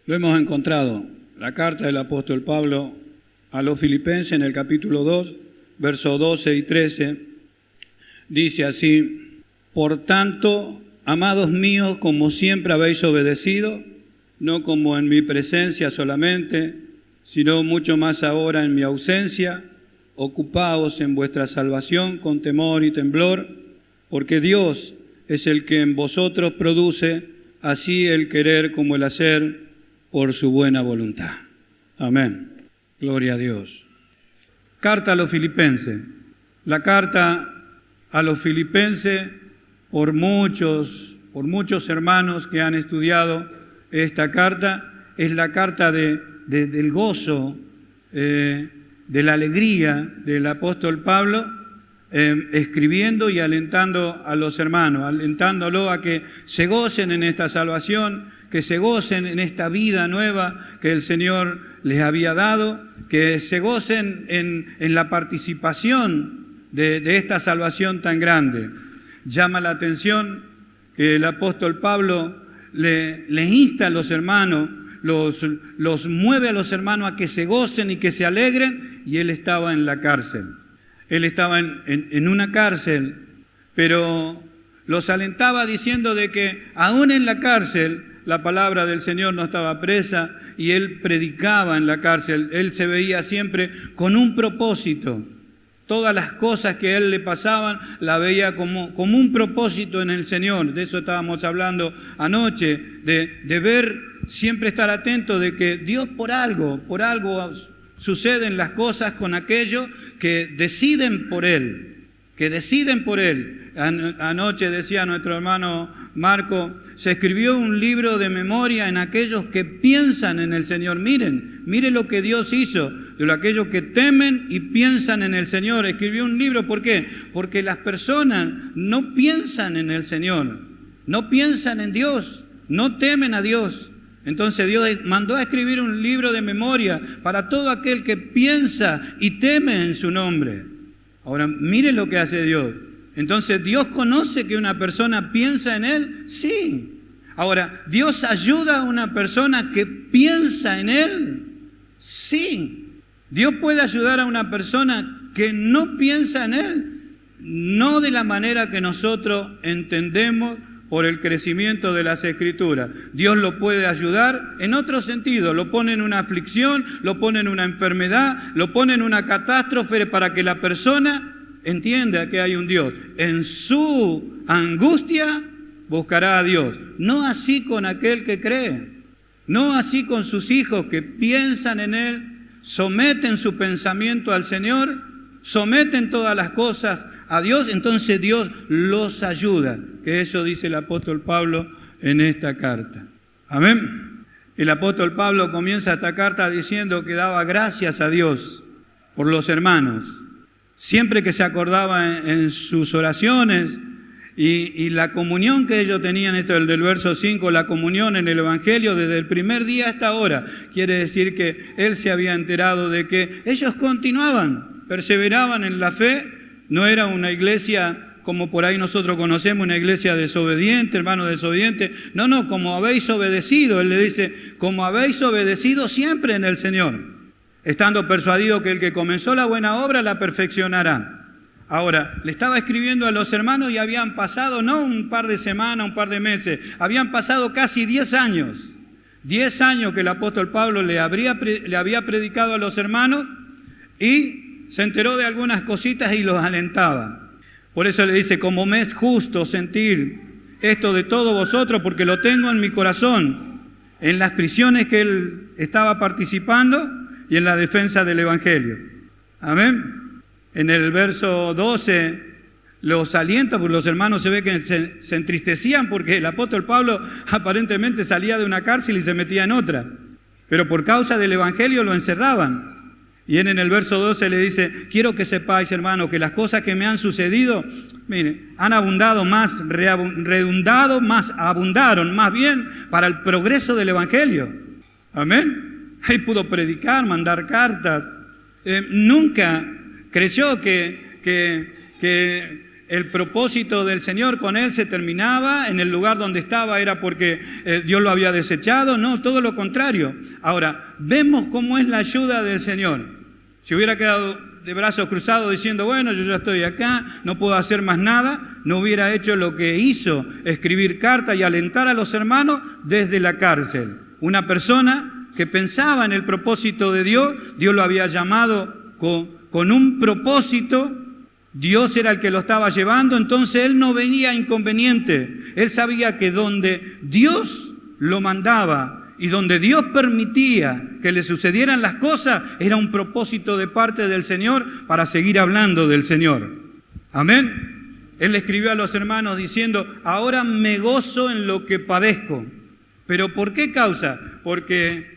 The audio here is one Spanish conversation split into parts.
Lo hemos encontrado, la carta del apóstol Pablo a los Filipenses en el capítulo 2, versos 12 y 13, dice así: por tanto, amados míos, como siempre habéis obedecido, no como en mi presencia solamente, sino mucho más ahora en mi ausencia, ocupaos en vuestra salvación con temor y temblor, porque Dios es el que en vosotros produce así el querer como el hacer por su buena voluntad. Amén. Gloria a Dios. Carta a los Filipenses. La carta a los Filipenses, por muchos hermanos que han estudiado esta carta, es la carta del gozo, de la alegría del apóstol Pablo, escribiendo y alentando a los hermanos, alentándolo a que se gocen en esta salvación, que se gocen en esta vida nueva que el Señor les había dado, que se gocen en la participación de esta salvación tan grande. Llama la atención que el apóstol Pablo le insta a los hermanos, los mueve a los hermanos a que se gocen y que se alegren, y él estaba en la cárcel. Él estaba en una cárcel, pero los alentaba diciendo de que aún en la cárcel la palabra del Señor no estaba presa, y él predicaba en la cárcel. Él se veía siempre con un propósito. Todas las cosas que a él le pasaban la veía como un propósito en el Señor. De eso estábamos hablando anoche, de ver, siempre estar atento de que Dios por algo suceden las cosas con aquellos que deciden por Él, Anoche decía nuestro hermano Marco, se escribió un libro de memoria en aquellos que piensan en el Señor. Miren lo que Dios hizo, de aquellos que temen y piensan en el Señor. Escribió un libro, ¿por qué? Porque las personas no piensan en el Señor, no piensan en Dios, no temen a Dios. Entonces Dios mandó a escribir un libro de memoria para todo aquel que piensa y teme en su nombre. Ahora, mire lo que hace Dios. Entonces, ¿Dios conoce que una persona piensa en Él? Sí. Ahora, ¿Dios ayuda a una persona que piensa en Él? Sí. ¿Dios puede ayudar a una persona que no piensa en Él? No de la manera que nosotros entendemos por el crecimiento de las Escrituras. Dios lo puede ayudar en otro sentido. Lo pone en una aflicción, lo pone en una enfermedad, lo pone en una catástrofe para que la persona entienda que hay un Dios. En su angustia buscará a Dios. No así con aquel que cree. No así con sus hijos que piensan en Él, someten su pensamiento al Señor, someten todas las cosas a Dios, entonces Dios los ayuda. Que eso dice el apóstol Pablo en esta carta. Amén. El apóstol Pablo comienza esta carta diciendo que daba gracias a Dios por los hermanos. Siempre que se acordaba en sus oraciones y la comunión que ellos tenían, esto del verso 5, la comunión en el Evangelio desde el primer día hasta ahora, quiere decir que él se había enterado de que ellos continuaban, perseveraban en la fe. No era una iglesia como por ahí nosotros conocemos, una iglesia desobediente, hermanos desobedientes. No, como habéis obedecido, él le dice, como habéis obedecido siempre en el Señor, estando persuadido que el que comenzó la buena obra la perfeccionará. Ahora, le estaba escribiendo a los hermanos y habían pasado no un par de semanas, un par de meses, habían pasado casi 10 años. 10 años que el apóstol Pablo le había predicado a los hermanos, y se enteró de algunas cositas y los alentaba. Por eso le dice, como me es justo sentir esto de todos vosotros, porque lo tengo en mi corazón, en las prisiones que él estaba participando y en la defensa del Evangelio. Amén. En el verso 12 los alienta, porque los hermanos se ve que se entristecían porque el apóstol Pablo aparentemente salía de una cárcel y se metía en otra, pero por causa del Evangelio lo encerraban. Y en el verso 12 le dice, quiero que sepáis, hermano, que las cosas que me han sucedido, mire, han abundado más, abundaron más bien para el progreso del Evangelio. Amén. Él pudo predicar, mandar cartas. Nunca creyó que el propósito del Señor con él se terminaba, en el lugar donde estaba era porque Dios lo había desechado. No, todo lo contrario. Ahora, vemos cómo es la ayuda del Señor. Si hubiera quedado de brazos cruzados diciendo, bueno, yo ya estoy acá, no puedo hacer más nada, no hubiera hecho lo que hizo, escribir cartas y alentar a los hermanos desde la cárcel. Una persona que pensaba en el propósito de Dios, Dios lo había llamado con un propósito, Dios era el que lo estaba llevando, entonces él no veía inconveniente. Él sabía que donde Dios lo mandaba y donde Dios permitía que le sucedieran las cosas, era un propósito de parte del Señor para seguir hablando del Señor. Amén. Él le escribió a los hermanos diciendo, ahora me gozo en lo que padezco. ¿Pero por qué causa? Porque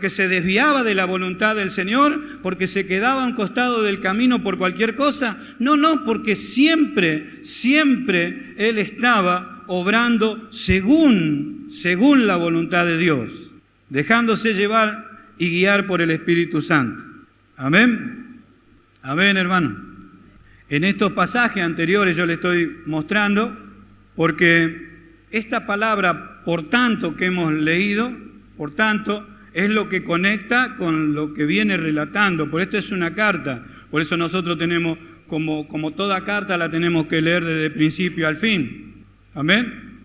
se desviaba de la voluntad del Señor, porque se quedaba a un costado del camino por cualquier cosa. No, porque siempre Él estaba obrando según la voluntad de Dios, dejándose llevar y guiar por el Espíritu Santo. Amén. Amén, hermano. En estos pasajes anteriores yo le estoy mostrando, porque esta palabra, por tanto, que hemos leído, por tanto, es lo que conecta con lo que viene relatando. Por esto es una carta. Por eso nosotros tenemos, como toda carta, la tenemos que leer desde el principio al fin. Amén.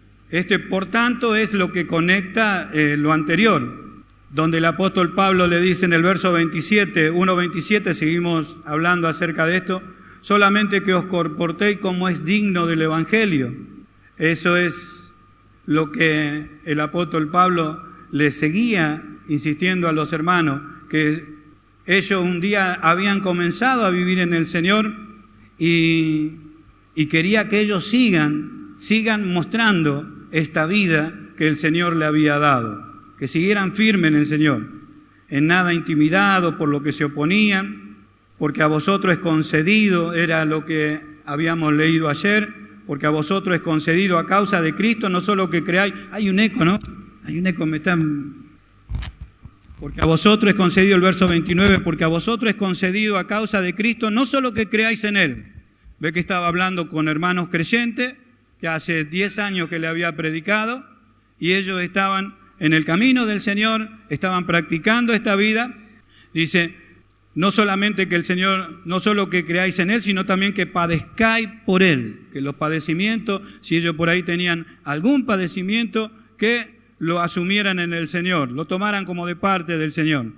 Por tanto, es lo que conecta lo anterior. Donde el apóstol Pablo le dice en el verso 27, 1:27, seguimos hablando acerca de esto, solamente que os comportéis como es digno del Evangelio. Eso es lo que el apóstol Pablo le seguía insistiendo a los hermanos, que ellos un día habían comenzado a vivir en el Señor y quería que ellos sigan mostrando esta vida que el Señor le había dado, que siguieran firmes en el Señor, en nada intimidados por lo que se oponían, porque a vosotros es concedido, era lo que habíamos leído ayer, porque a vosotros es concedido a causa de Cristo, no solo que creáis, hay un eco, ¿no? Hay un eco, porque a vosotros es concedido, el verso 29, porque a vosotros es concedido a causa de Cristo, no solo que creáis en Él. Ve que estaba hablando con hermanos creyentes, que hace 10 años que le había predicado, y ellos estaban en el camino del Señor, estaban practicando esta vida. Dice, no solamente que el Señor, no solo que creáis en Él, sino también que padezcáis por Él, que los padecimientos, si ellos por ahí tenían algún padecimiento, que lo asumieran en el Señor, lo tomaran como de parte del Señor,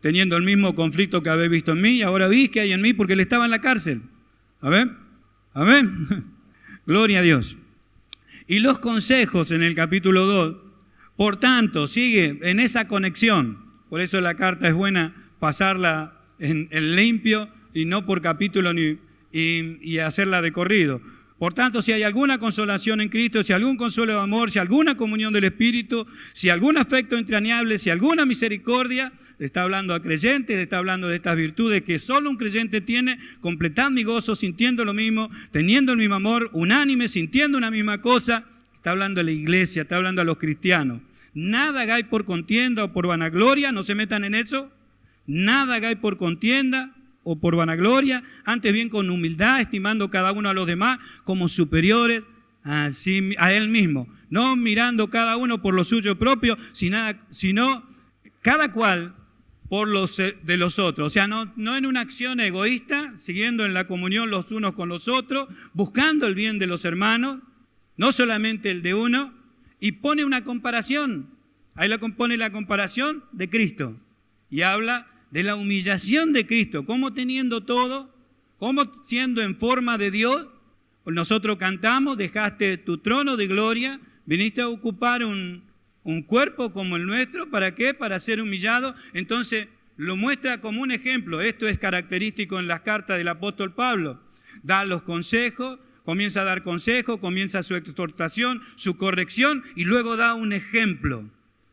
teniendo el mismo conflicto que habéis visto en mí, y ahora veis que hay en mí porque Él estaba en la cárcel. ¿Amén? Amén. Gloria a Dios. Y los consejos en el capítulo 2, por tanto, sigue en esa conexión. Por eso la carta es buena pasarla en limpio y no por capítulo y hacerla de corrido. Por tanto, si hay alguna consolación en Cristo, si algún consuelo de amor, si alguna comunión del Espíritu, si algún afecto entrañable, si alguna misericordia, le está hablando a creyentes, le está hablando de estas virtudes que solo un creyente tiene, completad mi gozo, sintiendo lo mismo, teniendo el mismo amor, unánime, sintiendo una misma cosa. Está hablando a la iglesia, está hablando a los cristianos. Nada hagáis por contienda o por vanagloria, no se metan en eso. Nada hagáis por contienda o por vanagloria, antes bien con humildad, estimando cada uno a los demás como superiores a él mismo, no mirando cada uno por lo suyo propio, sino cada cual por los de los otros. O sea, no en una acción egoísta, siguiendo en la comunión los unos con los otros, buscando el bien de los hermanos, no solamente el de uno, y pone una comparación. Ahí pone la comparación de Cristo y habla de la humillación de Cristo, como teniendo todo, como siendo en forma de Dios. Nosotros cantamos, dejaste tu trono de gloria, viniste a ocupar un cuerpo como el nuestro, ¿para qué? Para ser humillado. Entonces lo muestra como un ejemplo. Esto es característico en las cartas del apóstol Pablo. Da los consejos, comienza a dar consejos, comienza su exhortación, su corrección y luego da un ejemplo.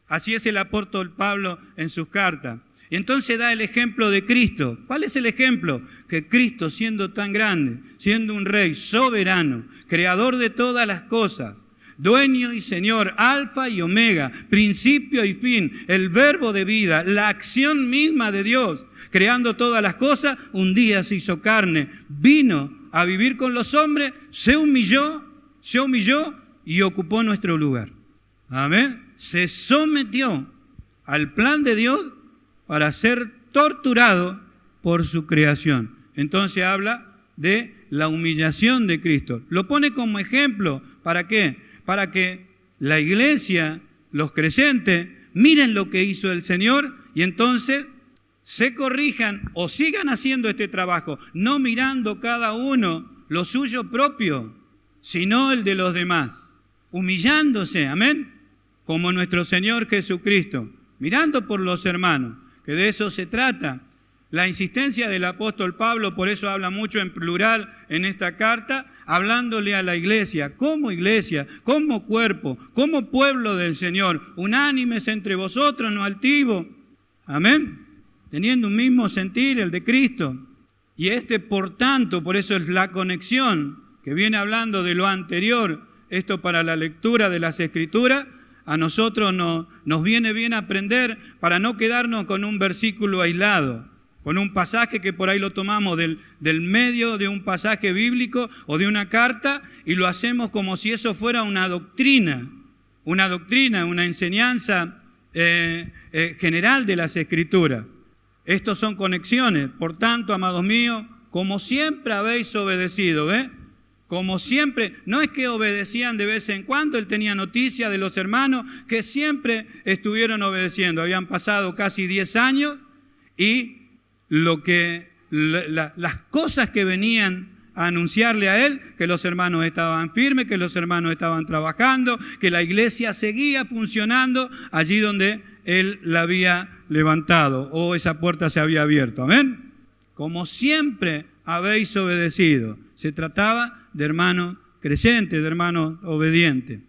Así es el apóstol Pablo en sus cartas. Y entonces da el ejemplo de Cristo. ¿Cuál es el ejemplo? Que Cristo, siendo tan grande, siendo un rey soberano, creador de todas las cosas, dueño y señor, alfa y omega, principio y fin, el verbo de vida, la acción misma de Dios, creando todas las cosas, un día se hizo carne, vino a vivir con los hombres, se humilló y ocupó nuestro lugar. Amén. Se sometió al plan de Dios para ser torturado por su creación. Entonces habla de la humillación de Cristo. Lo pone como ejemplo. ¿Para qué? Para que la iglesia, los creyentes, miren lo que hizo el Señor y entonces se corrijan o sigan haciendo este trabajo, no mirando cada uno lo suyo propio, sino el de los demás, humillándose, amén, como nuestro Señor Jesucristo, mirando por los hermanos, que de eso se trata. La insistencia del apóstol Pablo, por eso habla mucho en plural en esta carta, hablándole a la iglesia, como cuerpo, como pueblo del Señor, unánimes entre vosotros, no altivos, amén, teniendo un mismo sentir, el de Cristo. Y por tanto, por eso es la conexión que viene hablando de lo anterior, esto para la lectura de las Escrituras, a nosotros nos viene bien aprender para no quedarnos con un versículo aislado, con un pasaje que por ahí lo tomamos del medio de un pasaje bíblico o de una carta y lo hacemos como si eso fuera una doctrina, una enseñanza general de las Escrituras. Estos son conexiones. Por tanto, amados míos, como siempre habéis obedecido, ¿ves? Como siempre, no es que obedecían de vez en cuando, él tenía noticia de los hermanos que siempre estuvieron obedeciendo. Habían pasado casi 10 años y las cosas que venían a anunciarle a él, que los hermanos estaban firmes, que los hermanos estaban trabajando, que la iglesia seguía funcionando allí donde él la había levantado o esa puerta se había abierto. Amén. Como siempre habéis obedecido. Se trataba de hermanos creyentes, de hermanos obedientes.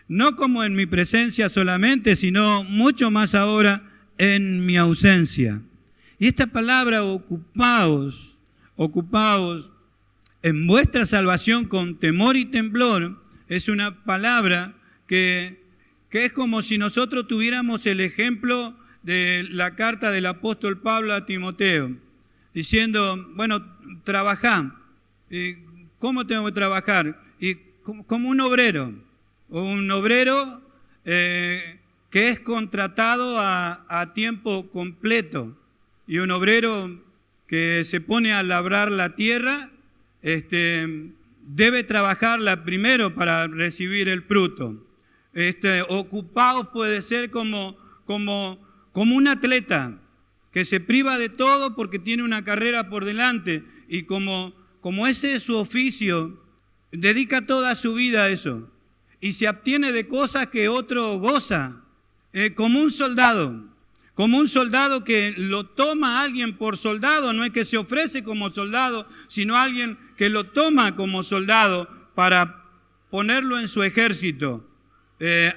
No como en mi presencia solamente, sino mucho más ahora en mi ausencia. Y esta palabra ocupaos en vuestra salvación con temor y temblor, es una palabra que es como si nosotros tuviéramos el ejemplo de la carta del apóstol Pablo a Timoteo, diciendo, bueno, trabajá. ¿Cómo tengo que trabajar? Y como un obrero, que es contratado a tiempo completo, y un obrero que se pone a labrar la tierra, debe trabajarla primero para recibir el fruto. Ocupado puede ser como un atleta que se priva de todo porque tiene una carrera por delante y como ese es su oficio, dedica toda su vida a eso y se abstiene de cosas que otro goza, como un soldado que lo toma a alguien por soldado, no es que se ofrece como soldado, sino alguien que lo toma como soldado para ponerlo en su ejército.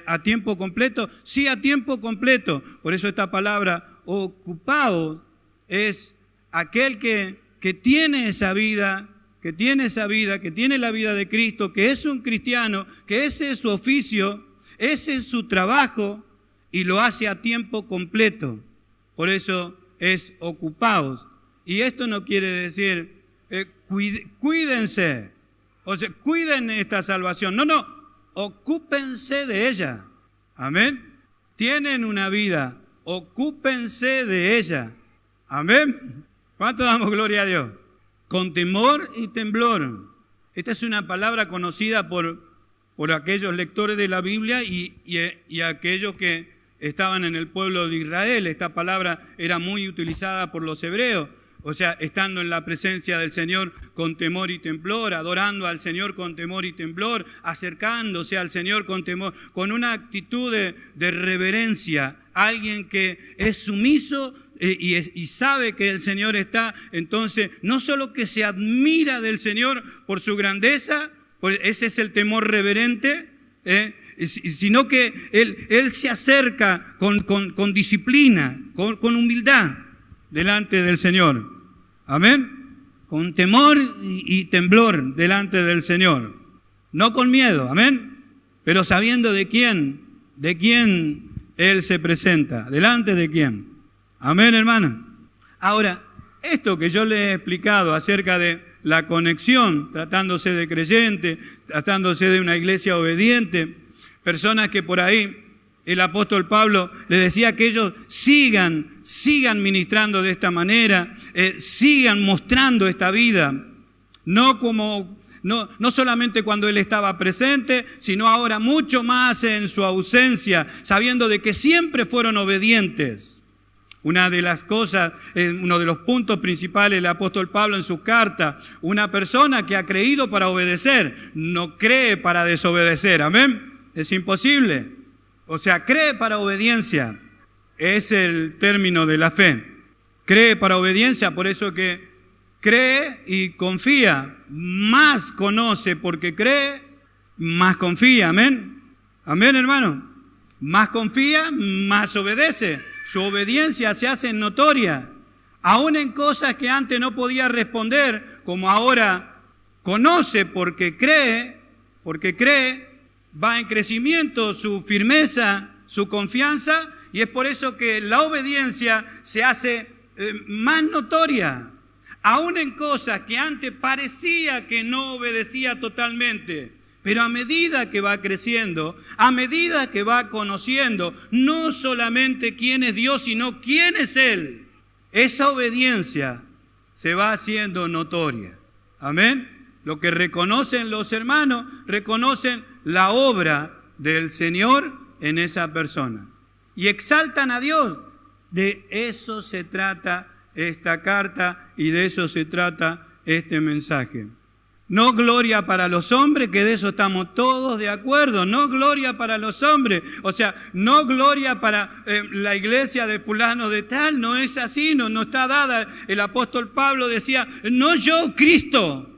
¿A tiempo completo? Sí, a tiempo completo. Por eso esta palabra ocupado es aquel que tiene esa vida, que tiene la vida de Cristo, que es un cristiano, que ese es su oficio, ese es su trabajo y lo hace a tiempo completo. Por eso es ocupados. Y esto no quiere decir cuídense, o sea, cuiden esta salvación. No. Ocúpense de ella. Amén. Tienen una vida. Ocúpense de ella. Amén. ¿Cuánto damos gloria a Dios? Con temor y temblor. Esta es una palabra conocida por aquellos lectores de la Biblia y aquellos que estaban en el pueblo de Israel. Esta palabra era muy utilizada por los hebreos. O sea, estando en la presencia del Señor con temor y temblor, adorando al Señor con temor y temblor, acercándose al Señor con temor, con una actitud de reverencia. Alguien que es sumiso y sabe que el Señor está, entonces no solo que se admira del Señor por su grandeza, ese es el temor reverente, sino que Él se acerca con disciplina, con humildad delante del Señor. Amén. Con temor y temblor delante del Señor. No con miedo, amén. Pero sabiendo de quién Él se presenta. ¿Delante de quién? Amén, hermano. Ahora, esto que yo le he explicado acerca de la conexión, tratándose de creyente, tratándose de una iglesia obediente. Personas que por ahí el apóstol Pablo les decía que ellos sigan ministrando de esta manera, sigan mostrando esta vida, no solamente cuando él estaba presente, sino ahora mucho más en su ausencia, sabiendo de que siempre fueron obedientes. Una de las cosas, uno de los puntos principales del apóstol Pablo en su carta, una persona que ha creído para obedecer, no cree para desobedecer, amén, es imposible. O sea, cree para obediencia, es el término de la fe. Cree para obediencia, por eso que cree y confía, más conoce porque cree, más confía, amén. Amén, hermano. Más confía, más obedece. Su obediencia se hace notoria, aún en cosas que antes no podía responder, como ahora conoce porque cree, va en crecimiento su firmeza, su confianza, y es por eso que la obediencia se hace más notoria, aún en cosas que antes parecía que no obedecía totalmente. Pero a medida que va creciendo, a medida que va conociendo, no solamente quién es Dios, sino quién es Él, esa obediencia se va haciendo notoria. Amén. Lo que reconocen los hermanos, reconocen la obra del Señor en esa persona. Y exaltan a Dios. De eso se trata esta carta y de eso se trata este mensaje. No gloria para los hombres, que de eso estamos todos de acuerdo. No gloria para los hombres. O sea, no gloria para la iglesia de fulano de tal. No es así, no está dada. El apóstol Pablo decía, no yo, Cristo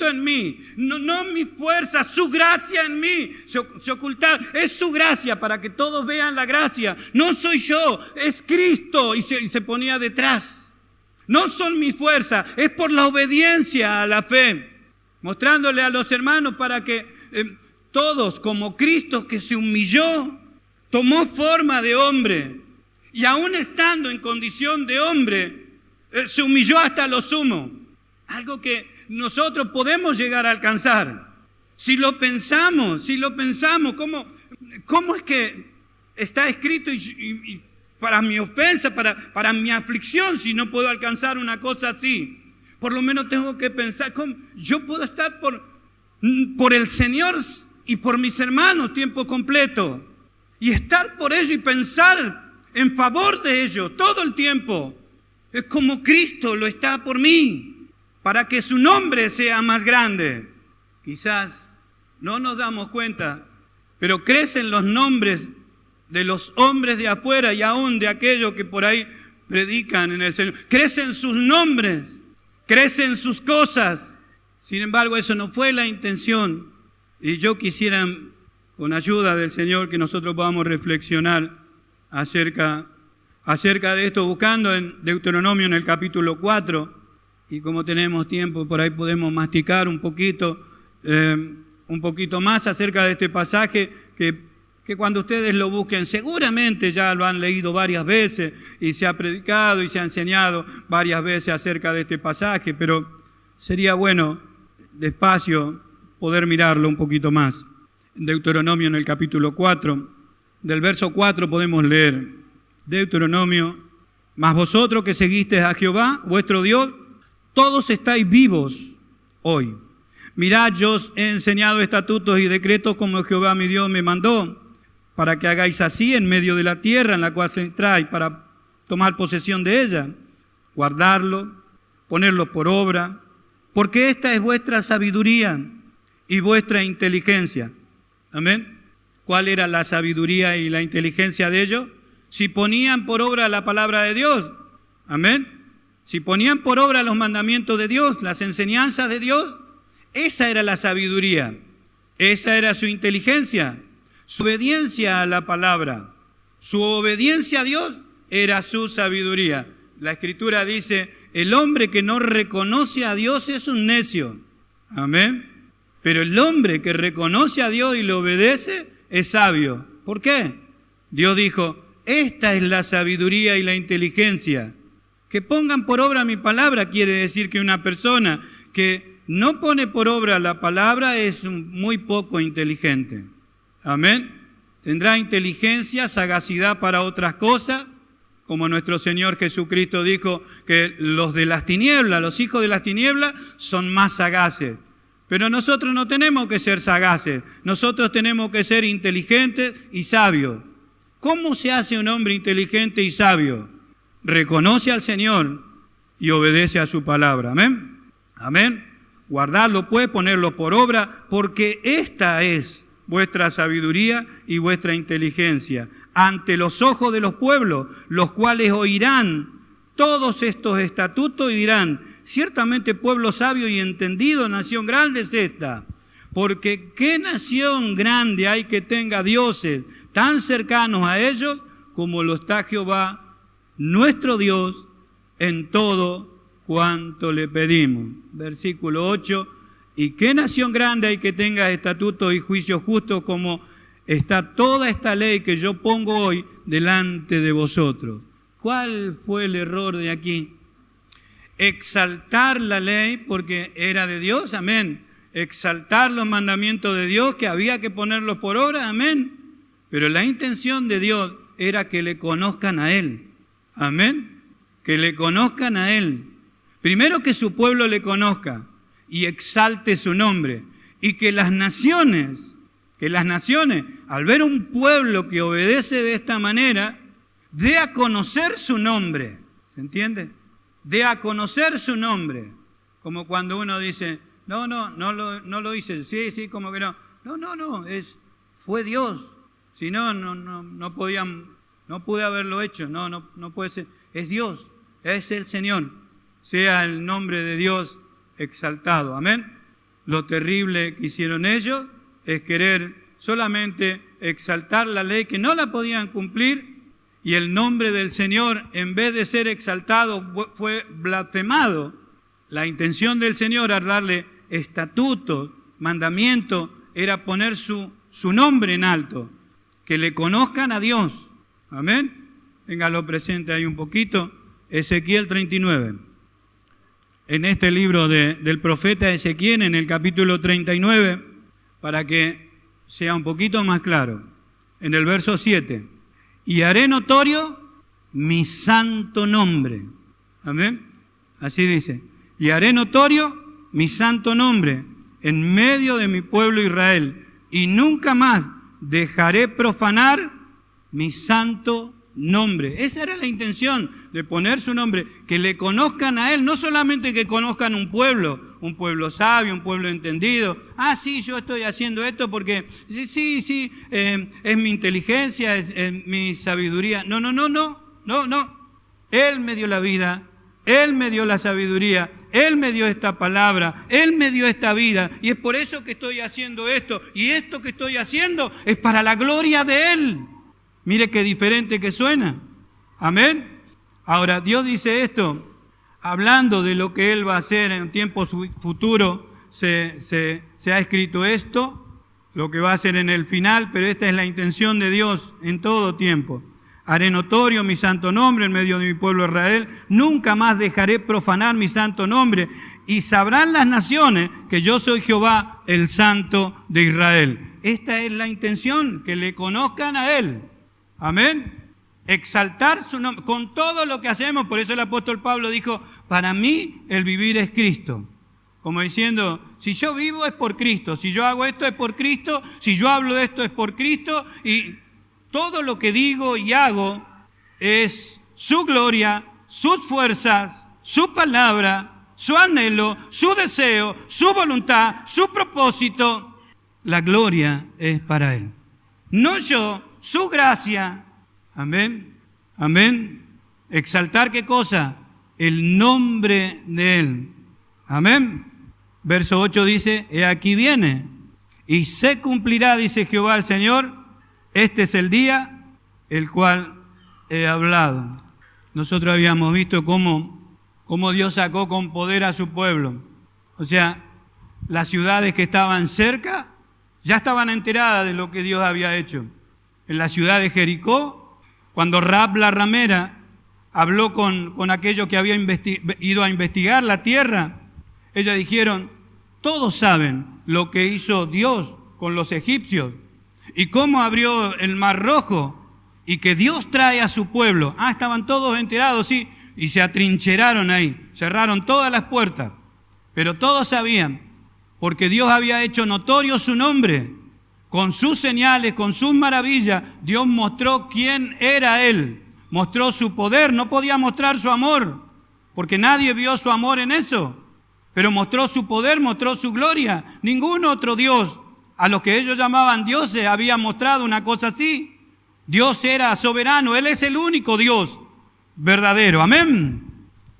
en mí. No mi fuerza, su gracia en mí. Se oculta, es su gracia para que todos vean la gracia. No soy yo, es Cristo. Y se ponía detrás. No son mi fuerza, es por la obediencia a la fe. Mostrándole a los hermanos para que todos, como Cristo que se humilló, tomó forma de hombre, y aún estando en condición de hombre, se humilló hasta lo sumo. Algo que nosotros podemos llegar a alcanzar. Si lo pensamos, ¿cómo es que está escrito y para mi ofensa, para mi aflicción, si no puedo alcanzar una cosa así? Por lo menos tengo que pensar, ¿cómo yo puedo estar por el Señor y por mis hermanos tiempo completo? Y estar por ellos y pensar en favor de ellos todo el tiempo. Es como Cristo lo está por mí, para que su nombre sea más grande. Quizás no nos damos cuenta, pero crecen los nombres de los hombres de afuera y aún de aquellos que por ahí predican en el Señor. Crecen sus nombres. Crecen sus cosas. Sin embargo, eso no fue la intención. Y yo quisiera, con ayuda del Señor, que nosotros podamos reflexionar acerca de esto, buscando en Deuteronomio en el capítulo 4. Y como tenemos tiempo, por ahí podemos masticar un poquito más acerca de este pasaje que cuando ustedes lo busquen, seguramente ya lo han leído varias veces y se ha predicado y se ha enseñado varias veces acerca de este pasaje, pero sería bueno, despacio, poder mirarlo un poquito más. En Deuteronomio en el capítulo 4, del verso 4 podemos leer, Deuteronomio, mas vosotros que seguisteis a Jehová, vuestro Dios, todos estáis vivos hoy. Mirad, yo os he enseñado estatutos y decretos como Jehová mi Dios me mandó, para que hagáis así en medio de la tierra en la cual se entráis para tomar posesión de ella, guardarlo, ponerlo por obra, porque esta es vuestra sabiduría y vuestra inteligencia. Amén. ¿Cuál era la sabiduría y la inteligencia de ellos? Si ponían por obra la palabra de Dios. Amén. Si ponían por obra los mandamientos de Dios, las enseñanzas de Dios, esa era la sabiduría, esa era su inteligencia. Su obediencia a la palabra, su obediencia a Dios era su sabiduría. La Escritura dice, el hombre que no reconoce a Dios es un necio. Amén. Pero el hombre que reconoce a Dios y le obedece es sabio. ¿Por qué? Dios dijo, esta es la sabiduría y la inteligencia. Que pongan por obra mi palabra quiere decir que una persona que no pone por obra la palabra es muy poco inteligente. Amén. Tendrá inteligencia, sagacidad para otras cosas, como nuestro Señor Jesucristo dijo que los de las tinieblas, los hijos de las tinieblas, son más sagaces. Pero nosotros no tenemos que ser sagaces, nosotros tenemos que ser inteligentes y sabios. ¿Cómo se hace un hombre inteligente y sabio? Reconoce al Señor y obedece a su palabra. Amén. Amén. Guardadlo pues, ponerlo por obra, porque esta es vuestra sabiduría y vuestra inteligencia ante los ojos de los pueblos, los cuales oirán todos estos estatutos y dirán: ciertamente pueblo sabio y entendido, nación grande es esta. Porque ¿qué nación grande hay que tenga dioses tan cercanos a ellos como lo está Jehová, nuestro Dios, en todo cuanto le pedimos? Versículo 8. ¿Y qué nación grande hay que tenga estatutos y juicios justos como está toda esta ley que yo pongo hoy delante de vosotros? ¿Cuál fue el error de aquí? Exaltar la ley porque era de Dios, amén. Exaltar los mandamientos de Dios que había que ponerlos por obra, amén. Pero la intención de Dios era que le conozcan a Él, amén. Que le conozcan a Él. Primero que su pueblo le conozca y exalte su nombre. Y que las naciones, al ver un pueblo que obedece de esta manera, dé a conocer su nombre. ¿Se entiende? Dé a conocer su nombre. Como cuando uno dice, no lo hice, sí, como que no. No, fue Dios. Si no pude haberlo hecho, no puede ser. Es Dios, es el Señor. Sea el nombre de Dios exaltado. Amén. Lo terrible que hicieron ellos es querer solamente exaltar la ley que no la podían cumplir, y el nombre del Señor, en vez de ser exaltado, fue blasfemado. La intención del Señor al darle estatutos, mandamientos, era poner su nombre en alto, que le conozcan a Dios. Amén. Téngalo presente ahí un poquito. Ezequiel 39. En este libro del profeta Ezequiel, en el capítulo 39, para que sea un poquito más claro, en el verso 7, y haré notorio mi santo nombre. Amén. Así dice, y haré notorio mi santo nombre en medio de mi pueblo Israel, y nunca más dejaré profanar mi santo nombre. Esa era la intención de poner su nombre, que le conozcan a Él, no solamente que conozcan un pueblo sabio, un pueblo entendido. Sí, yo estoy haciendo esto porque sí, es mi inteligencia, es mi sabiduría. No. Él me dio la vida, Él me dio la sabiduría, Él me dio esta palabra, Él me dio esta vida, y es por eso que estoy haciendo esto, y esto que estoy haciendo es para la gloria de Él. Mire qué diferente que suena. Amén. Ahora, Dios dice esto, hablando de lo que Él va a hacer en un tiempo futuro, se ha escrito esto, lo que va a hacer en el final, pero esta es la intención de Dios en todo tiempo. Haré notorio mi santo nombre en medio de mi pueblo Israel, nunca más dejaré profanar mi santo nombre, y sabrán las naciones que yo soy Jehová, el Santo de Israel. Esta es la intención, que le conozcan a Él. Amén. Exaltar su nombre con todo lo que hacemos. Por eso el apóstol Pablo dijo, para mí el vivir es Cristo. Como diciendo, si yo vivo es por Cristo, si yo hago esto es por Cristo, si yo hablo de esto es por Cristo, y todo lo que digo y hago es su gloria, sus fuerzas, su palabra, su anhelo, su deseo, su voluntad, su propósito. La gloria es para Él. No yo, su gracia. Amén. Amén. Exaltar ¿qué cosa? El nombre de Él. Amén. Verso 8 dice, he aquí viene y se cumplirá, dice Jehová el Señor, este es el día el cual he hablado. Nosotros habíamos visto cómo Dios sacó con poder a su pueblo. O sea, las ciudades que estaban cerca ya estaban enteradas de lo que Dios había hecho. En la ciudad de Jericó, cuando Rahab la ramera habló con aquellos que habían ido a investigar la tierra, Ellas dijeron, todos saben lo que hizo Dios con los egipcios y cómo abrió el Mar Rojo y que Dios trae a su pueblo. Estaban todos enterados, sí, y se atrincheraron ahí, cerraron todas las puertas, pero todos sabían, porque Dios había hecho notorio su nombre, con sus señales, con sus maravillas. Dios mostró quién era Él, mostró su poder. No podía mostrar su amor, porque nadie vio su amor en eso, pero mostró su poder, mostró su gloria. Ningún otro Dios, a los que ellos llamaban dioses, había mostrado una cosa así. Dios era soberano, Él es el único Dios verdadero, amén.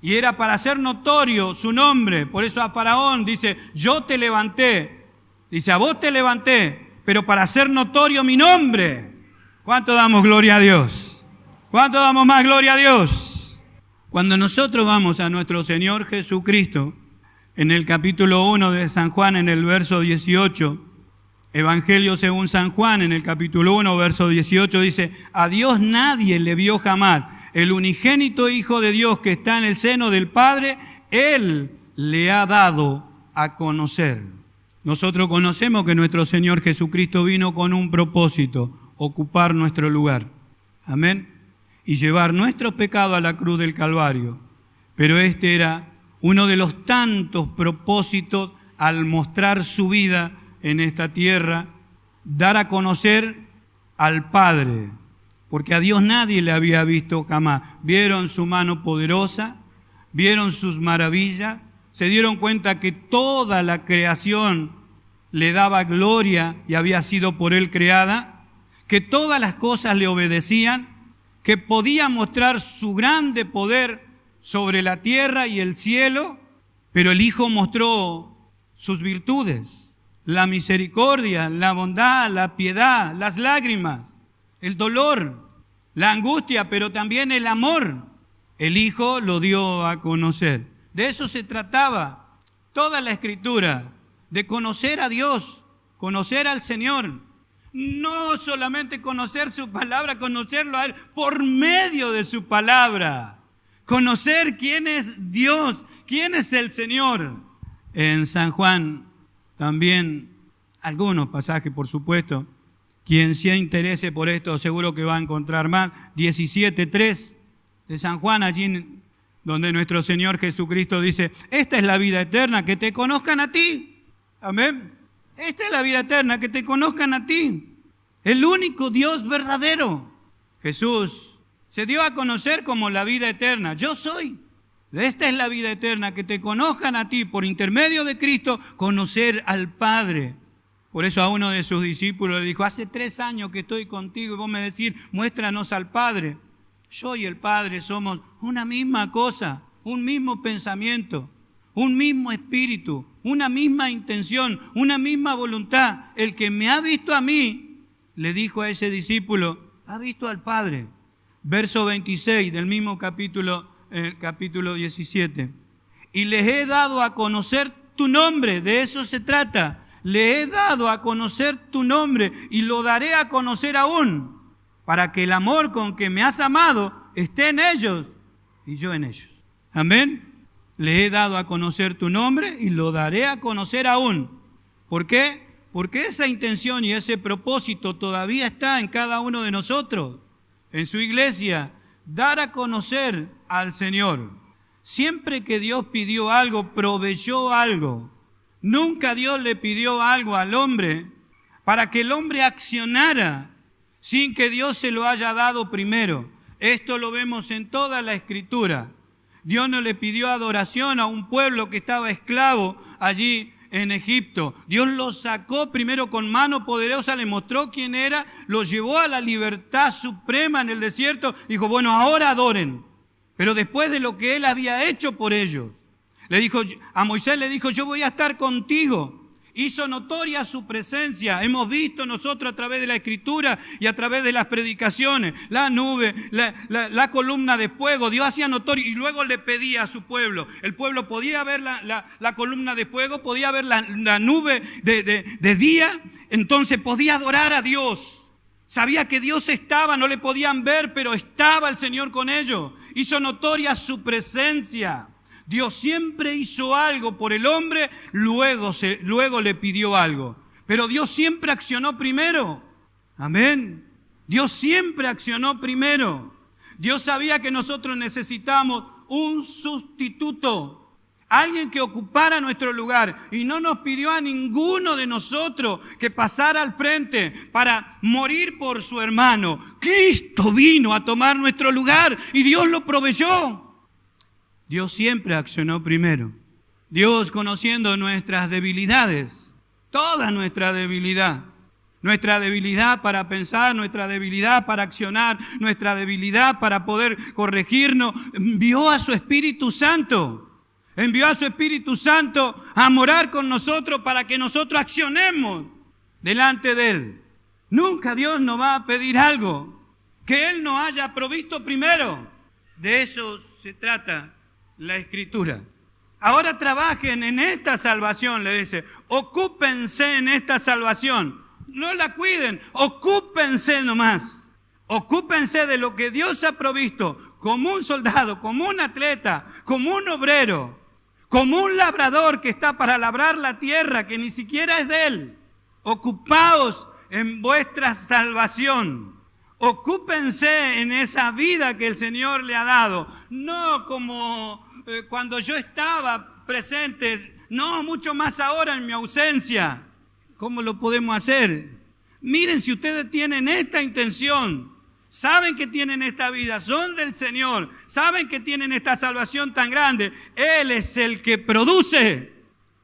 Y era para hacer notorio su nombre. Por eso a Faraón dice, yo te levanté, dice, a vos te levanté, pero para hacer notorio mi nombre. ¿Cuánto damos gloria a Dios? ¿Cuánto damos más gloria a Dios? Cuando nosotros vamos a nuestro Señor Jesucristo, en el capítulo 1 de San Juan, en el verso 18, Evangelio según San Juan, en el capítulo 1, verso 18, dice, a Dios nadie le vio jamás. El unigénito Hijo de Dios que está en el seno del Padre, Él le ha dado a conocer. Nosotros conocemos que nuestro Señor Jesucristo vino con un propósito, ocupar nuestro lugar. Amén. Y llevar nuestro pecado a la cruz del Calvario. Pero este era uno de los tantos propósitos al mostrar su vida en esta tierra, dar a conocer al Padre. Porque a Dios nadie le había visto jamás. Vieron su mano poderosa, vieron sus maravillas, se dieron cuenta que toda la creación le daba gloria y había sido por Él creada, que todas las cosas le obedecían, que podía mostrar su grande poder sobre la tierra y el cielo, pero el Hijo mostró sus virtudes, la misericordia, la bondad, la piedad, las lágrimas, el dolor, la angustia, pero también el amor. El Hijo lo dio a conocer. De eso se trataba toda la Escritura, de conocer a Dios, conocer al Señor. No solamente conocer su palabra, conocerlo a Él por medio de su palabra. Conocer quién es Dios, quién es el Señor. En San Juan también, algunos pasajes por supuesto. Quien se interese por esto seguro que va a encontrar más. 17:3 de San Juan, allí donde nuestro Señor Jesucristo dice, esta es la vida eterna, que te conozcan a ti. Amén. Esta es la vida eterna, que te conozcan a ti, el único Dios verdadero. Jesús se dio a conocer como la vida eterna. Yo soy. Esta es la vida eterna, que te conozcan a ti, por intermedio de Cristo, conocer al Padre. Por eso a uno de sus discípulos le dijo, hace 3 años que estoy contigo y vos me decís, muéstranos al Padre. Yo y el Padre somos una misma cosa, un mismo pensamiento, un mismo espíritu, una misma intención, una misma voluntad. El que me ha visto a mí, le dijo a ese discípulo, ha visto al Padre. Verso 26 del mismo capítulo 17. Y les he dado a conocer tu nombre, de eso se trata. Le he dado a conocer tu nombre y lo daré a conocer aún, para que el amor con que me has amado esté en ellos y yo en ellos. Amén. Le he dado a conocer tu nombre y lo daré a conocer aún. ¿Por qué? Porque esa intención y ese propósito todavía está en cada uno de nosotros, en su iglesia, dar a conocer al Señor. Siempre que Dios pidió algo, proveyó algo. Nunca Dios le pidió algo al hombre para que el hombre accionara sin que Dios se lo haya dado primero. Esto lo vemos en toda la Escritura. Dios no le pidió adoración a un pueblo que estaba esclavo allí en Egipto. Dios lo sacó primero con mano poderosa, le mostró quién era, lo llevó a la libertad suprema en el desierto. Dijo, bueno, ahora adoren. Pero después de lo que Él había hecho por ellos. Le dijo, a Moisés le dijo, yo voy a estar contigo. Hizo notoria su presencia. Hemos visto nosotros a través de la Escritura y a través de las predicaciones, la nube, la columna de fuego. Dios hacía notorio y luego le pedía a su pueblo. El pueblo podía ver la columna de fuego, podía ver la nube de día, entonces podía adorar a Dios. Sabía que Dios estaba, no le podían ver, pero estaba el Señor con ellos. Hizo notoria su presencia. Dios siempre hizo algo por el hombre, luego le pidió algo. Pero Dios siempre accionó primero. Amén. Dios siempre accionó primero. Dios sabía que nosotros necesitamos un sustituto. Alguien que ocupara nuestro lugar, y no nos pidió a ninguno de nosotros que pasara al frente para morir por su hermano. Cristo vino a tomar nuestro lugar y Dios lo proveyó. Dios siempre accionó primero. Dios, conociendo nuestras debilidades, toda nuestra debilidad para pensar, nuestra debilidad para accionar, nuestra debilidad para poder corregirnos, envió a su Espíritu Santo. Envió a su Espíritu Santo a morar con nosotros para que nosotros accionemos delante de Él. Nunca Dios nos va a pedir algo que Él nos haya provisto primero. De eso se trata la Escritura. Ahora trabajen en esta salvación, le dice. Ocúpense en esta salvación. No la cuiden, ocúpense nomás. Ocúpense de lo que Dios ha provisto como un soldado, como un atleta, como un obrero. Como un labrador que está para labrar la tierra, que ni siquiera es de él. Ocupaos en vuestra salvación. Ocúpense en esa vida que el Señor le ha dado. No como cuando yo estaba presente, no, mucho más ahora en mi ausencia. ¿Cómo lo podemos hacer? Miren, si ustedes tienen esta intención, saben que tienen esta vida, son del Señor, saben que tienen esta salvación tan grande. Él es el que produce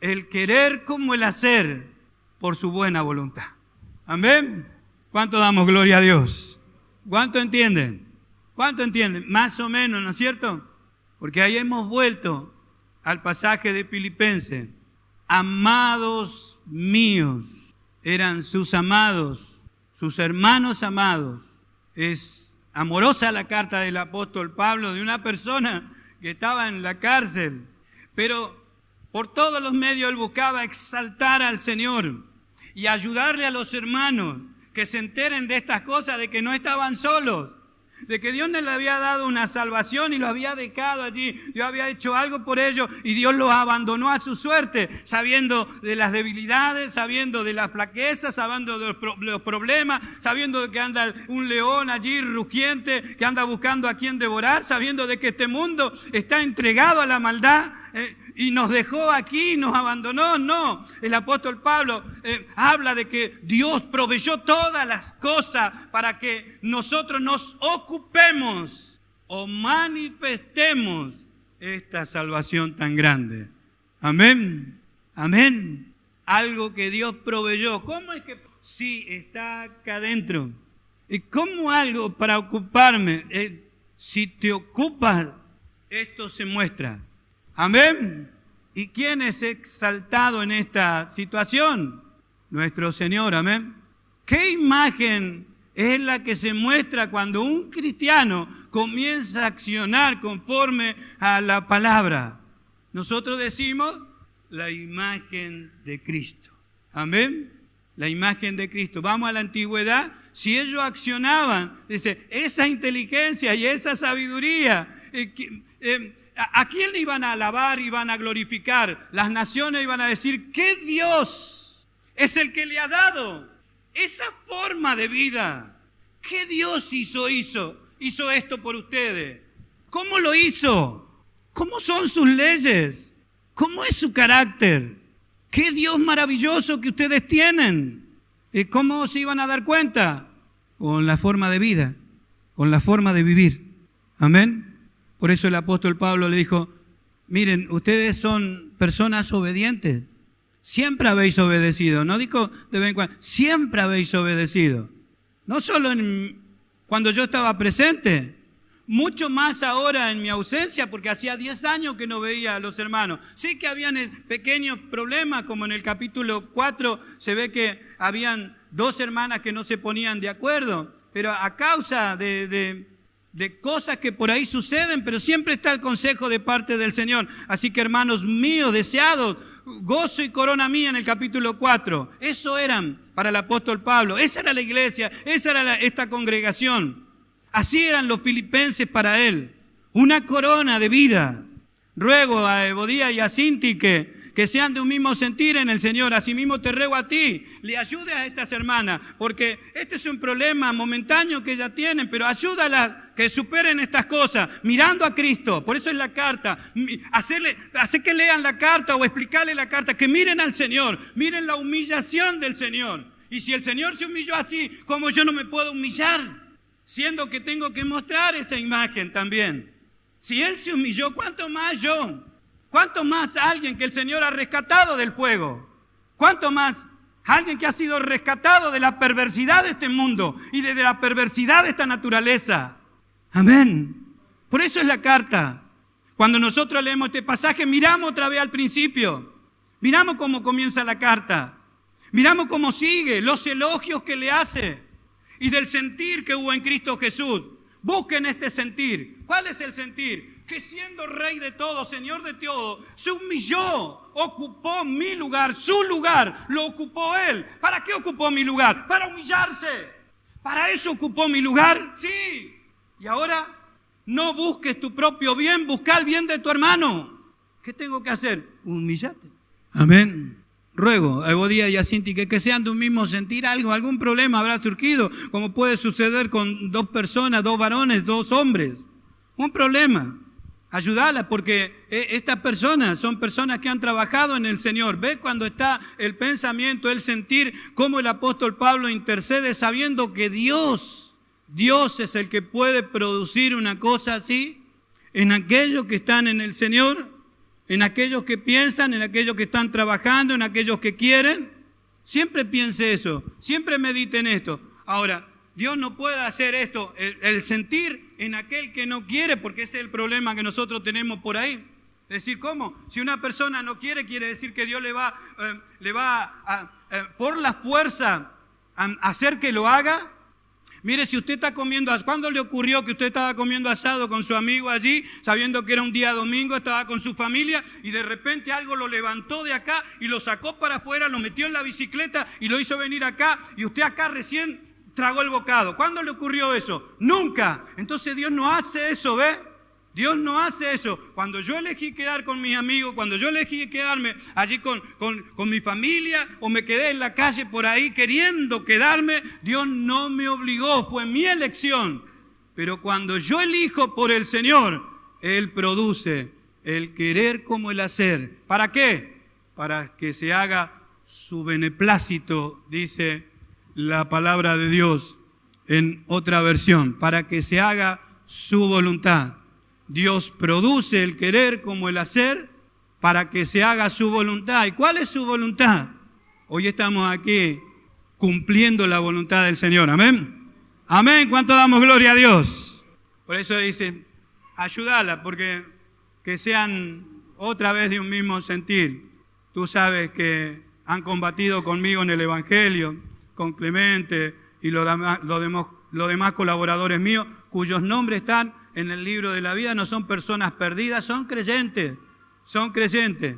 el querer como el hacer por su buena voluntad. Amén. ¿Cuánto damos gloria a Dios? ¿Cuánto entienden? ¿Cuánto entienden? Más o menos, ¿no es cierto? Porque ahí hemos vuelto al pasaje de Filipenses. Amados míos, eran sus amados, sus hermanos amados. Es amorosa la carta del apóstol Pablo de una persona que estaba en la cárcel, pero por todos los medios él buscaba exaltar al Señor y ayudarle a los hermanos que se enteren de estas cosas, de que no estaban solos, de que Dios les había dado una salvación y los había dejado allí. Dios había hecho algo por ellos y Dios los abandonó a su suerte, sabiendo de las debilidades, sabiendo de las flaquezas, sabiendo de los problemas, sabiendo de que anda un león allí rugiente, que anda buscando a quien devorar, sabiendo de que este mundo está entregado a la maldad y nos dejó aquí, nos abandonó. No, el apóstol Pablo habla de que Dios proveyó todas las cosas para que nosotros nos ocupemos o manifestemos esta salvación tan grande. Amén, amén. Algo que Dios proveyó. ¿Cómo es que sí está acá adentro? ¿Y cómo algo para ocuparme? Si te ocupas, esto se muestra. Amén. ¿Y quién es exaltado en esta situación? Nuestro Señor, amén. ¿Qué imagen es la que se muestra cuando un cristiano comienza a accionar conforme a la palabra? Nosotros decimos la imagen de Cristo. Amén. La imagen de Cristo. Vamos a la antigüedad. Si ellos accionaban, dice, esa inteligencia y esa sabiduría, ¿a quién le iban a alabar y iban a glorificar? Las naciones iban a decir, ¿qué Dios es el que le ha dado esa forma de vida? ¿Qué Dios hizo esto por ustedes? ¿Cómo lo hizo? ¿Cómo son sus leyes? ¿Cómo es su carácter? ¿Qué Dios maravilloso que ustedes tienen? ¿Cómo se iban a dar cuenta? Con la forma de vida, con la forma de vivir. Amén. Por eso el apóstol Pablo le dijo, miren, ustedes son personas obedientes. Siempre habéis obedecido. No dijo de vez en cuando, siempre habéis obedecido. No solo cuando yo estaba presente, mucho más ahora en mi ausencia, porque hacía 10 años que no veía a los hermanos. Sí que habían pequeños problemas, como en el capítulo 4 se ve que habían 2 hermanas que no se ponían de acuerdo, pero a causa de cosas que por ahí suceden, pero siempre está el consejo de parte del Señor. Así que, hermanos míos, deseados, gozo y corona mía en el capítulo 4. Eso eran para el apóstol Pablo. Esa era la iglesia, esa era esta congregación. Así eran los filipenses para él. Una corona de vida, ruego a Evodia y a Sinti que sean de un mismo sentir en el Señor. Asimismo te ruego a ti, le ayudes a estas hermanas, porque este es un problema momentáneo que ellas tienen, pero ayúdalas que superen estas cosas, mirando a Cristo. Por eso es la carta, hacer que lean la carta o explicarle la carta, que miren al Señor, miren la humillación del Señor. Y si el Señor se humilló así, ¿cómo yo no me puedo humillar? Siendo que tengo que mostrar esa imagen también. Si Él se humilló, ¿cuánto más yo? ¿Cuánto más alguien que el Señor ha rescatado del fuego? ¿Cuánto más alguien que ha sido rescatado de la perversidad de este mundo y de la perversidad de esta naturaleza? Amén. Por eso es la carta. Cuando nosotros leemos este pasaje, miramos otra vez al principio. Miramos cómo comienza la carta. Miramos cómo sigue, los elogios que le hace y del sentir que hubo en Cristo Jesús. Busquen este sentir. ¿Cuál es el sentir? Que siendo rey de todo, señor de todo, se humilló, ocupó mi lugar, su lugar, lo ocupó Él. ¿Para qué ocupó mi lugar? Para humillarse. ¿Para eso ocupó mi lugar? Sí. Y ahora no busques tu propio bien, busca el bien de tu hermano. ¿Qué tengo que hacer? Humillate. Amén. Ruego a Evodia y a Sinti que sean de un mismo sentir. Algún problema habrá surgido, como puede suceder con dos personas, dos varones, dos hombres. Un problema. Ayudarlas, porque estas personas son personas que han trabajado en el Señor. ¿Ves cuando está el pensamiento, el sentir, cómo el apóstol Pablo intercede sabiendo que Dios es el que puede producir una cosa así en aquellos que están en el Señor, en aquellos que piensan, en aquellos que están trabajando, en aquellos que quieren? Siempre piense eso, siempre medite en esto. Ahora, Dios no puede hacer esto, el sentir en aquel que no quiere, porque ese es el problema que nosotros tenemos por ahí. Es decir, ¿cómo? Si una persona no quiere, quiere decir que Dios le va por la fuerza a hacer que lo haga. Mire, si usted está comiendo, ¿cuándo le ocurrió que usted estaba comiendo asado con su amigo allí, sabiendo que era un día domingo, estaba con su familia y de repente algo lo levantó de acá y lo sacó para afuera, lo metió en la bicicleta y lo hizo venir acá y usted acá recién tragó el bocado? ¿Cuándo le ocurrió eso? Nunca. Entonces Dios no hace eso, ¿ve? Dios no hace eso. Cuando yo elegí quedar con mis amigos, cuando yo elegí quedarme allí con mi familia, o me quedé en la calle por ahí queriendo quedarme, Dios no me obligó, fue mi elección. Pero cuando yo elijo por el Señor, Él produce el querer como el hacer. ¿Para qué? Para que se haga su beneplácito, dice la palabra de Dios en otra versión, para que se haga su voluntad. Dios produce el querer como el hacer para que se haga su voluntad. ¿Y cuál es su voluntad? Hoy estamos aquí cumpliendo la voluntad del Señor. Amén. Amén. ¿Cuánto damos gloria a Dios? Por eso dice, ayúdala, porque que sean otra vez de un mismo sentir. Tú sabes que han combatido conmigo en el Evangelio, con Clemente y los demás colaboradores míos, cuyos nombres están en el libro de la vida. No son personas perdidas, son creyentes. Son creyentes.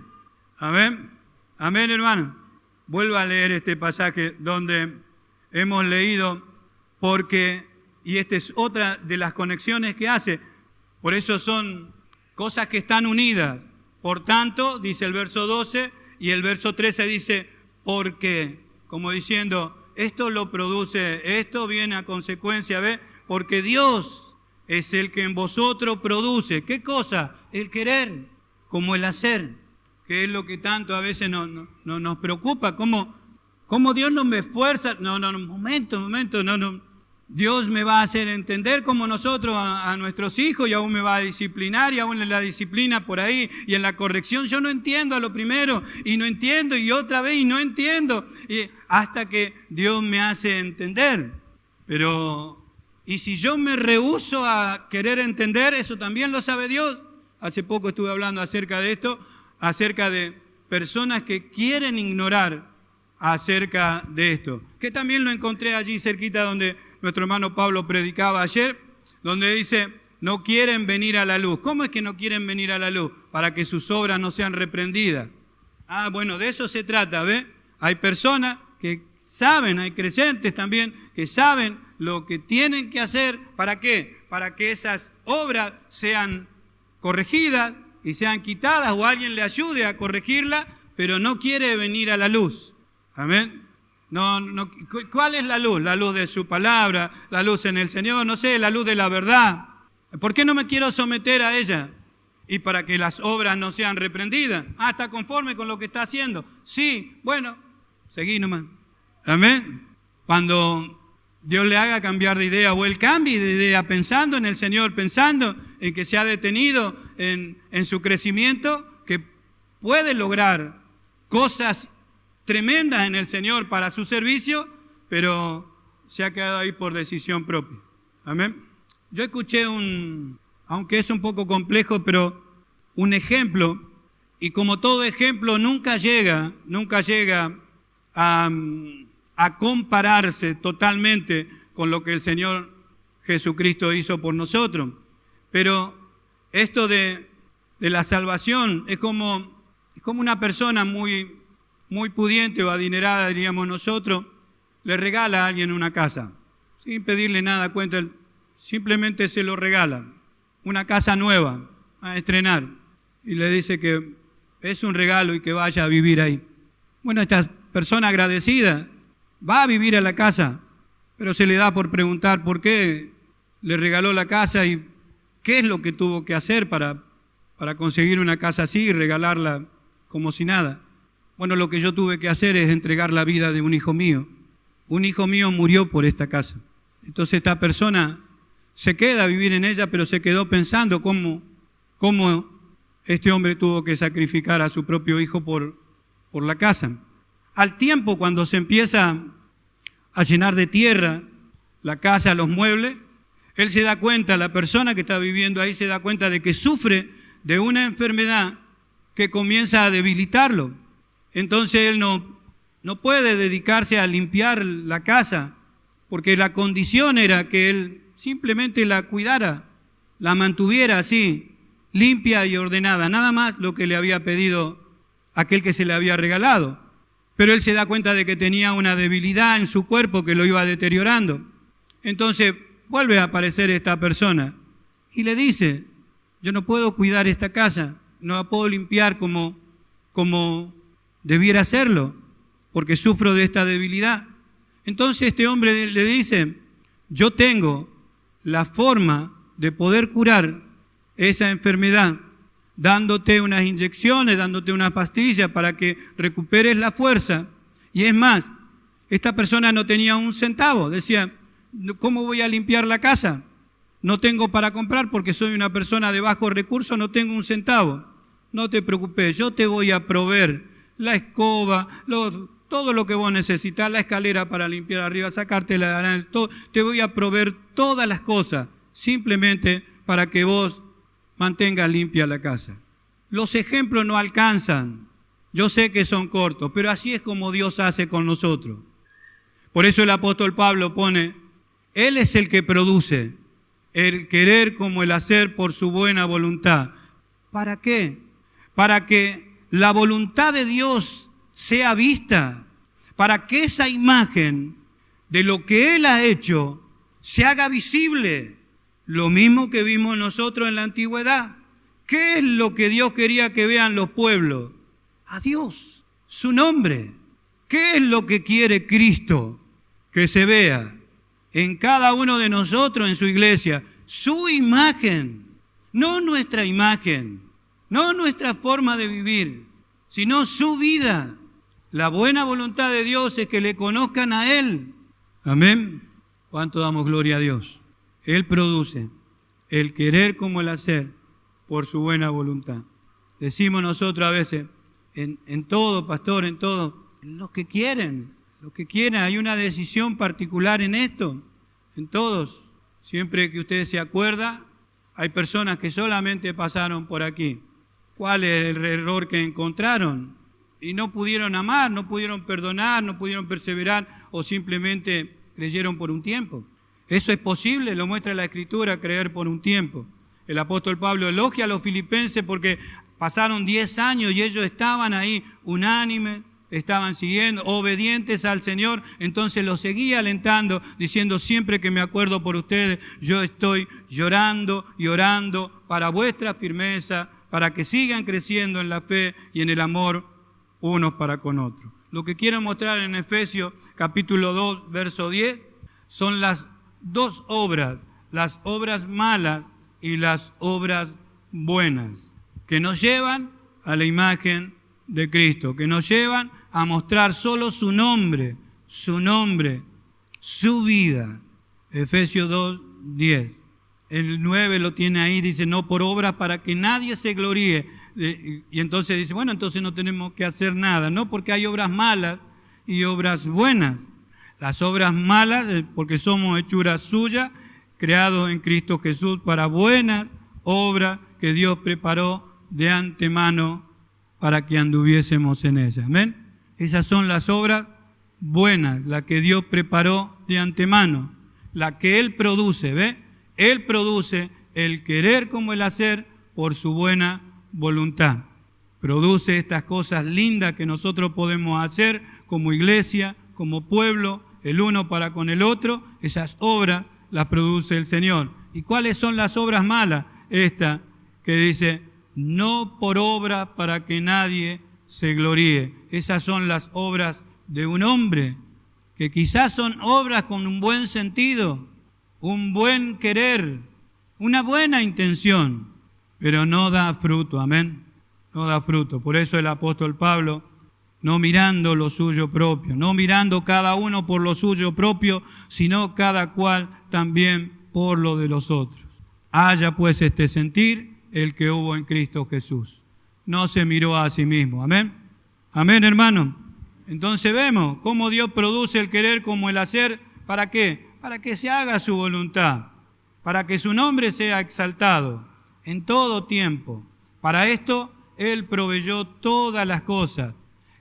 Amén. Amén, hermano. Vuelva a leer este pasaje donde hemos leído, porque, y esta es otra de las conexiones que hace, por eso son cosas que están unidas. Por tanto, dice el verso 12, y el verso 13 dice, porque, como diciendo, esto lo produce, esto viene a consecuencia, ¿ve? Porque Dios es el que en vosotros produce. ¿Qué cosa? El querer, como el hacer, que es lo que tanto a veces nos preocupa. ¿Cómo Dios no me esfuerza? Momento, no. Dios me va a hacer entender como nosotros a nuestros hijos, y aún me va a disciplinar, y aún en la disciplina por ahí y en la corrección yo no entiendo a lo primero, y no entiendo, y otra vez, y no entiendo, y hasta que Dios me hace entender. Pero y si yo me rehúso a querer entender, eso también lo sabe Dios. Hace poco estuve hablando acerca de esto, acerca de personas que quieren ignorar acerca de esto. Que también lo encontré allí cerquita donde nuestro hermano Pablo predicaba ayer, donde dice, no quieren venir a la luz. ¿Cómo es que no quieren venir a la luz? Para que sus obras no sean reprendidas. Bueno, de eso se trata, ¿ve? Hay personas que saben, hay creyentes también que saben lo que tienen que hacer. ¿Para qué? Para que esas obras sean corregidas y sean quitadas o alguien le ayude a corregirla, pero no quiere venir a la luz. Amén. No, ¿cuál es la luz? La luz de su palabra, la luz en el Señor, no sé, la luz de la verdad. ¿Por qué no me quiero someter a ella? Y para que las obras no sean reprendidas. ¿Está conforme con lo que está haciendo? Sí, bueno, seguí nomás. Amén. Cuando Dios le haga cambiar de idea o él cambie de idea pensando en el Señor, pensando en que se ha detenido en su crecimiento, que puede lograr cosas tremendas en el Señor para su servicio, pero se ha quedado ahí por decisión propia. Amén. Yo escuché aunque es un poco complejo, pero un ejemplo, y como todo ejemplo nunca llega a compararse totalmente con lo que el Señor Jesucristo hizo por nosotros. Pero esto de la salvación es como una persona muy pudiente o adinerada, diríamos nosotros, le regala a alguien una casa, sin pedirle nada a cuenta, simplemente se lo regala, una casa nueva a estrenar, y le dice que es un regalo y que vaya a vivir ahí. Bueno, esta persona agradecida va a vivir a la casa, pero se le da por preguntar por qué le regaló la casa y qué es lo que tuvo que hacer para conseguir una casa así y regalarla como si nada. Bueno, lo que yo tuve que hacer es entregar la vida de un hijo mío. Un hijo mío murió por esta casa. Entonces esta persona se queda a vivir en ella, pero se quedó pensando cómo este hombre tuvo que sacrificar a su propio hijo por la casa. Al tiempo, cuando se empieza a llenar de tierra la casa, los muebles, él se da cuenta, la persona que está viviendo ahí se da cuenta de que sufre de una enfermedad que comienza a debilitarlo. Entonces él no puede dedicarse a limpiar la casa, porque la condición era que él simplemente la cuidara, la mantuviera así, limpia y ordenada, nada más lo que le había pedido aquel que se le había regalado. Pero él se da cuenta de que tenía una debilidad en su cuerpo que lo iba deteriorando. Entonces vuelve a aparecer esta persona y le dice: yo no puedo cuidar esta casa, no la puedo limpiar como debiera hacerlo, porque sufro de esta debilidad. Entonces este hombre le dice: yo tengo la forma de poder curar esa enfermedad, dándote unas inyecciones, dándote unas pastillas para que recuperes la fuerza. Y es más, esta persona no tenía un centavo. Decía: ¿cómo voy a limpiar la casa? No tengo para comprar porque soy una persona de bajos recursos, no tengo un centavo. No te preocupes, yo te voy a proveer la escoba, todo lo que vos necesitas, la escalera para limpiar arriba, sacarte la arena, te voy a proveer todas las cosas, simplemente para que vos mantengas limpia la casa. Los ejemplos no alcanzan, yo sé que son cortos, pero así es como Dios hace con nosotros. Por eso el apóstol Pablo pone: Él es el que produce el querer como el hacer por su buena voluntad. ¿Para qué? Para que la voluntad de Dios sea vista, para que esa imagen de lo que Él ha hecho se haga visible. Lo mismo que vimos nosotros en la antigüedad. ¿Qué es lo que Dios quería que vean los pueblos? A Dios, su nombre. ¿Qué es lo que quiere Cristo que se vea en cada uno de nosotros en su iglesia? Su imagen, no nuestra imagen, no nuestra forma de vivir, sino su vida. La buena voluntad de Dios es que le conozcan a Él. Amén. ¿Cuánto damos gloria a Dios? Él produce el querer como el hacer por su buena voluntad. Decimos nosotros a veces, en todo, pastor, en todo, los que quieren, hay una decisión particular en esto, en todos. Siempre que usted se acuerda, hay personas que solamente pasaron por aquí. ¿Cuál es el error que encontraron? Y no pudieron amar, no pudieron perdonar, no pudieron perseverar o simplemente creyeron por un tiempo. Eso es posible, lo muestra la Escritura, creer por un tiempo. El apóstol Pablo elogia a los filipenses porque pasaron 10 años y ellos estaban ahí unánimes, estaban siguiendo, obedientes al Señor. Entonces los seguía alentando, diciendo: siempre que me acuerdo por ustedes, yo estoy llorando y orando para vuestra firmeza para que sigan creciendo en la fe y en el amor unos para con otros. Lo que quiero mostrar en Efesios capítulo 2, verso 10, son las dos obras, las obras malas y las obras buenas, que nos llevan a la imagen de Cristo, que nos llevan a mostrar solo su nombre, su vida. Efesios 2, 10. El 9 lo tiene ahí, dice, no por obras para que nadie se gloríe. Y entonces dice, bueno, entonces no tenemos que hacer nada. No, porque hay obras malas y obras buenas. Las obras malas, porque somos hechuras suyas, creados en Cristo Jesús para buenas obras que Dios preparó de antemano para que anduviésemos en ellas. ¿Amén? Esas son las obras buenas, las que Dios preparó de antemano, la que Él produce, ¿ve? Él produce el querer como el hacer por su buena voluntad. Produce estas cosas lindas que nosotros podemos hacer como iglesia, como pueblo, el uno para con el otro. Esas obras las produce el Señor. ¿Y cuáles son las obras malas? Esta que dice, no por obra para que nadie se gloríe. Esas son las obras de un hombre, que quizás son obras con un buen sentido, un buen querer, una buena intención, pero no da fruto, amén, no da fruto. Por eso el apóstol Pablo, no mirando lo suyo propio, no mirando cada uno por lo suyo propio, sino cada cual también por lo de los otros. Haya pues este sentir el que hubo en Cristo Jesús. No se miró a sí mismo, amén, amén, hermano. Entonces vemos cómo Dios produce el querer como el hacer. ¿Para qué? Para que se haga su voluntad, para que su nombre sea exaltado en todo tiempo. Para esto Él proveyó todas las cosas.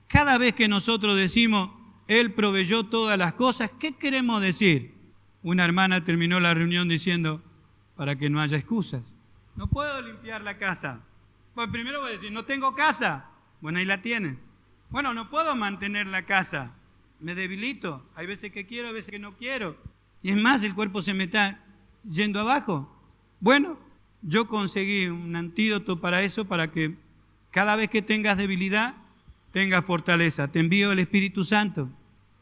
Cada vez que nosotros decimos, Él proveyó todas las cosas, ¿qué queremos decir? Una hermana terminó la reunión diciendo, para que no haya excusas. No puedo limpiar la casa. Pues primero voy a decir, no tengo casa. Bueno, ahí la tienes. Bueno, no puedo mantener la casa. Me debilito. Hay veces que quiero, hay veces que no quiero. Y es más, el cuerpo se me está yendo abajo. Bueno, yo conseguí un antídoto para eso, para que cada vez que tengas debilidad, tengas fortaleza. Te envío el Espíritu Santo.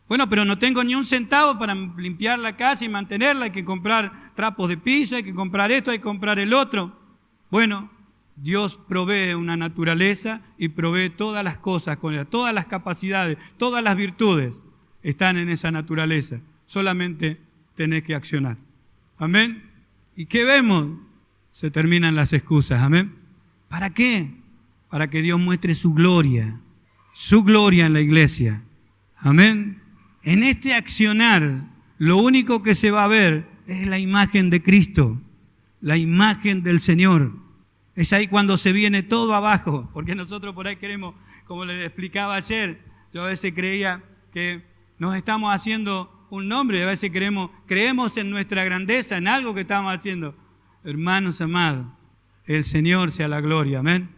Bueno, pero no tengo ni un centavo para limpiar la casa y mantenerla. Hay que comprar trapos de piso, hay que comprar esto, hay que comprar el otro. Bueno, Dios provee una naturaleza y provee todas las cosas, todas las capacidades, todas las virtudes están en esa naturaleza. Solamente tenés que accionar. Amén. ¿Y qué vemos? Se terminan las excusas. Amén. ¿Para qué? Para que Dios muestre su gloria en la iglesia. Amén. En este accionar, lo único que se va a ver es la imagen de Cristo, la imagen del Señor. Es ahí cuando se viene todo abajo, porque nosotros por ahí queremos, como les explicaba ayer, yo a veces creía que nos estamos haciendo un nombre, a veces creemos en nuestra grandeza, en algo que estamos haciendo. Hermanos amados, el Señor sea la gloria, amén.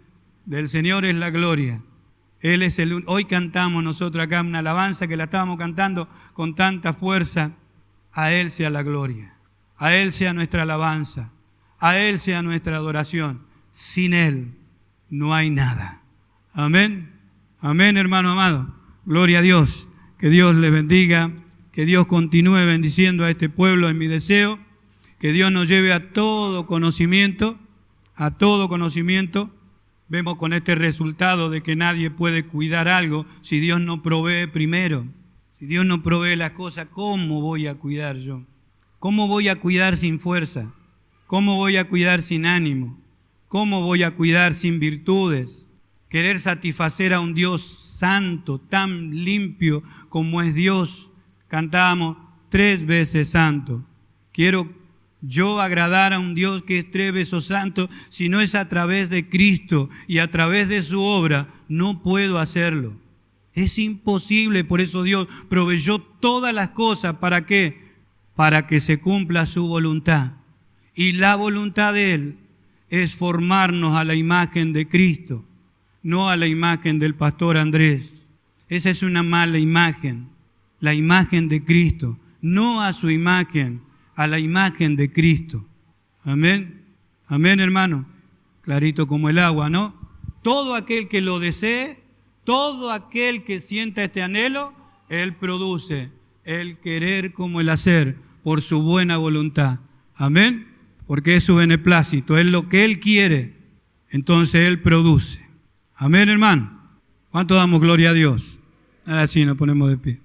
Del Señor es la gloria. Él es hoy cantamos nosotros acá una alabanza que la estábamos cantando con tanta fuerza. A Él sea la gloria, a Él sea nuestra alabanza, a Él sea nuestra adoración. Sin Él no hay nada. Amén. Amén, hermano amado. Gloria a Dios. Que Dios les bendiga. Que Dios continúe bendiciendo a este pueblo en mi deseo. Que Dios nos lleve a todo conocimiento. A todo conocimiento. Vemos con este resultado de que nadie puede cuidar algo si Dios no provee primero. Si Dios no provee las cosas, ¿cómo voy a cuidar yo? ¿Cómo voy a cuidar sin fuerza? ¿Cómo voy a cuidar sin ánimo? ¿Cómo voy a cuidar sin virtudes? Querer satisfacer a un Dios santo, tan limpio como es Dios. Cantábamos 3 veces santo. Quiero yo agradar a un Dios que es 3 veces santo, si no es a través de Cristo y a través de su obra, no puedo hacerlo. Es imposible, por eso Dios proveyó todas las cosas. ¿Para qué? Para que se cumpla su voluntad. Y la voluntad de Él es formarnos a la imagen de Cristo, no a la imagen del pastor Andrés. Esa es una mala imagen, la imagen de Cristo, no a su imagen, a la imagen de Cristo. Amén, amén, hermano. clarito como el agua, ¿no? Todo aquel que lo desee, todo aquel que sienta este anhelo, Él produce el querer como el hacer por su buena voluntad. Amén. Porque es su beneplácito, es lo que Él quiere. Entonces Él produce. Amén, hermano. ¿Cuánto damos gloria a Dios? Ahora sí nos ponemos de pie.